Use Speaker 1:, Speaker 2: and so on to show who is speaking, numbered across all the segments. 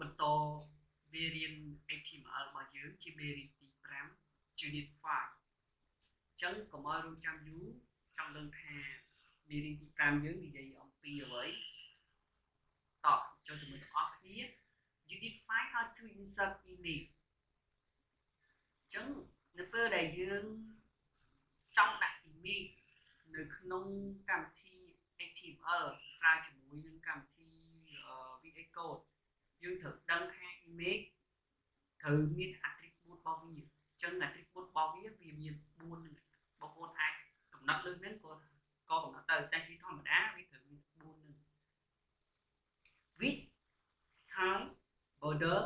Speaker 1: បន្ត variant HTML របស់យើងជាមេរៀនទី5 Unit 5 អញ្ចឹងកុំឲ្យរងចាំយូរចង់ដឹងថាមេរៀនទី5យើងនិយាយអំពីអ្វីតោះចូលជាមួយទាំងអស់គ្នា Unit 5 how to insert image អញ្ចឹងនៅពេលដែលយើងចង់ដាក់ image នៅក្នុងកម្មវិធី HTML ប្រើជាមួយនឹងកម្មវិធី VS Code យើងត្រូវដឹងថា image ត្រូវមាន attribute របស់វាអញ្ចឹង attribute របស់វាមាន4នឹងបងប្អូនអាចកំណត់លើហ្នឹងក៏កំណត់ទៅតែជាធម្មតាវាត្រូវមាន4នឹង width height border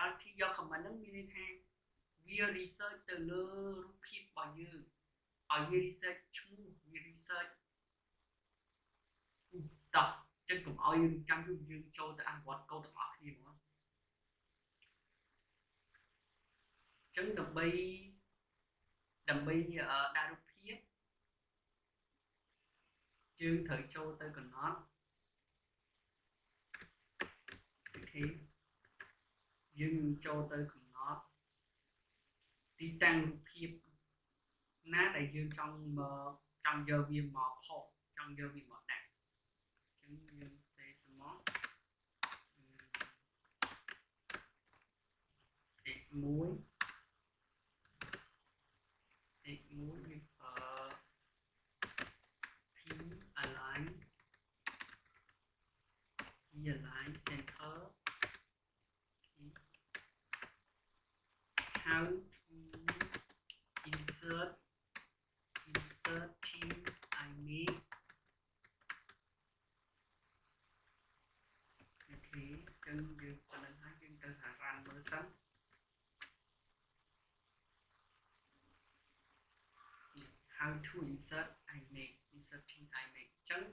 Speaker 1: alt យក comment ហ្នឹងមានន័យថាវា research ទៅលើរូបភាពរបស់យើងឲ្យវា research ឈ្មោះវា research តោះចឹងកុំឲ្យចាំយូរយើងចូលទៅអនុវត្តកូដទាំងអស់គ្នាហ្មងចឹងដើម្បីដាក់រូបភាពយើងត្រូវចូលទៅកំណត់អូខេយើងចូលទៅកំណត់ទីតាំងរូបភាពណាដែលយើងចង់យកវាមកផុសចង់យកវាមកដាក់អញ្ចឹងយើងទេសមកx1 យើងP align center how to insert image អូខេចឹងយើងប៉ុណ្ណឹងហើយយើងទៅហារ៉ាន់មើលសិន how to insert image ចឹង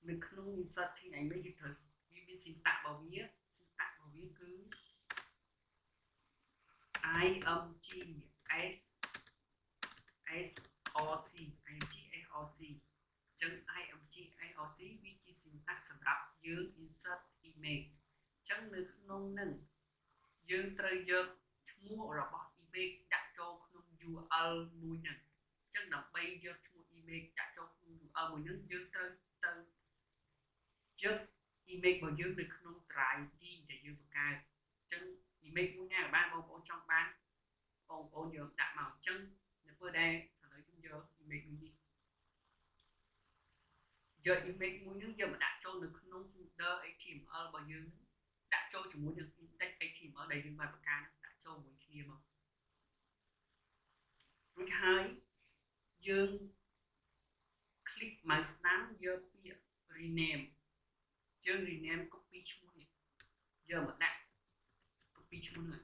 Speaker 1: នៅក្នុង inserting image យើងត្រូវវាមាន syntax របស់វាគឺ img src ចឹង img src វាជា syntax សម្រាប់យើង insert image ចឹងនៅក្នុងនឹងយើងត្រូវយកឈ្មោះរបស់ image ដាក់ចូលក្នុង URL មួយហ្នឹងចឹងដើម្បីយកឈ្មោះ image ដាក់ចូលក្នុង URL មួយហ្នឹងយើងត្រូវទៅយក image របស់យើងនៅក្នុង drive D ដែលយើងបង្កើតចឹង image មួយណាបានបងប្អូនចង់បានបងប្អូនយកដាក់មកចឹងនៅពេលដែលឥឡូវយើងយក image មួយនេះយក image មួយហ្នឹងយកមកដាក់ចូលនៅក្នុង folder HTML របស់យើងដាក់ចូលជាមួយនឹង index HTML ដែលយើងបានបង្កើតដាក់ចូលមួយគ្នាមករួចហើយយើង click mouse ស្ដាំយកពាក្យ rename យើង rename copy ឈ្មោះនេះយកមកដាក់ copy ឈ្មោះនេះ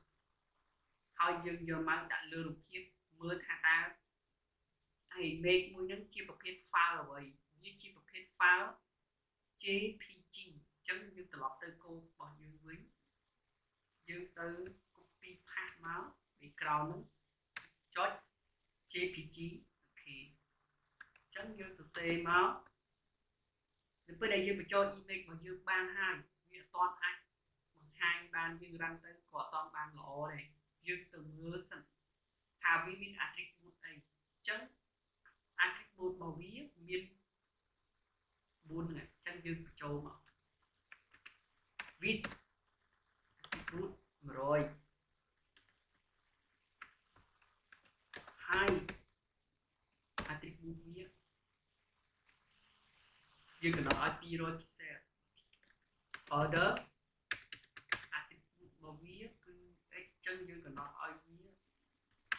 Speaker 1: ហើយយើងយកមកដាក់លើរូបភាពមើលថាតើ image មួយហ្នឹងជាប្រភេទ file អ្វីវាជាប្រភេទ file JPG អញ្ចឹងយើងត្រឡប់ទៅកូដរបស់យើងវិញយើងទៅ copy paste មក background ហ្នឹងចុច JPG អូខេអញ្ចឹងយើងសរសេរមកនៅពេលដែលយើងបញ្ចូល image របស់យើងបានហើយវាអត់ទាន់អាចបង្ហាញបានយើងរ៉ាន់ទៅក៏អត់ទាន់បានល្អដែរយើងទៅមើលសិនថាវាមាន attribute អីអញ្ចឹង attribute របស់វាមាន4ហ្នឹងអញ្ចឹងយើងបញ្ចូលមក width attribute 100 height attribute វាយើងកំណត់ឲ្យ200 pixel border attribute របស់វាគឺ x ចឹងយើងកំណត់ឲ្យវា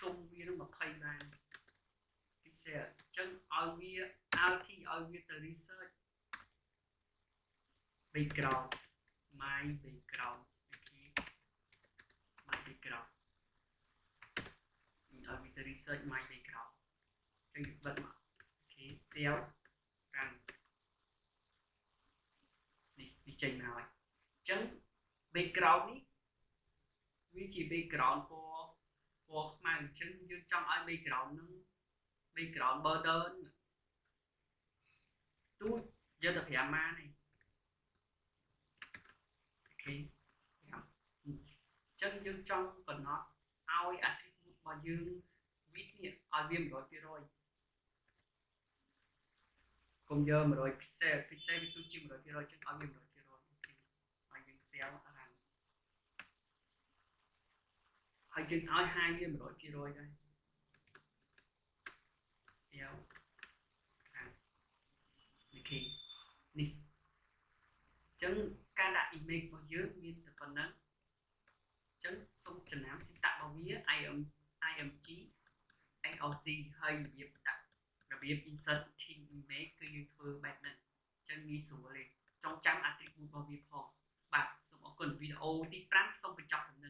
Speaker 1: សុំវានឹង20បាន pixel ចឹងឲ្យវា alt ឲ្យវាទៅ research background my background អូខេ my background ឲ្យវាទៅ research my background ចឹងបិទមកអូខេ save run នេះវាចេញមកហើយអញ្ចឹង background នេះវាជា background ពណ៌ខ្មៅអញ្ចឹងយើងចង់ឲ្យ background ហ្នឹង background border ទូចយកទៅ5ម៉ានឯង ចឹងយើងចង់កំណត់ឲ្យ attribute របស់យើង width នេះឲ្យវា 100% កុំយក 100 pixel វាទូជា 100% ចឹងឲ្យវា 100% អូខេហើយយើង cell អារាំហើយយើងឲ្យ high វា 100% ដែរ cell អូខេនេះចឹងការដាក់ image របស់យើងមានតែប៉ុណ្ណឹងចឹងសូមចំណាំ syntax របស់វា img AOC ហើយរបៀប insert team image គឺយើងធ្វើបែបហ្នឹងចឹងងាយស្រួលទេចងចាំ attribute របស់វាផងបាទសូមអរគុណវីដេអូទី5សូមបញ្ចប់ត្រឹមនេះ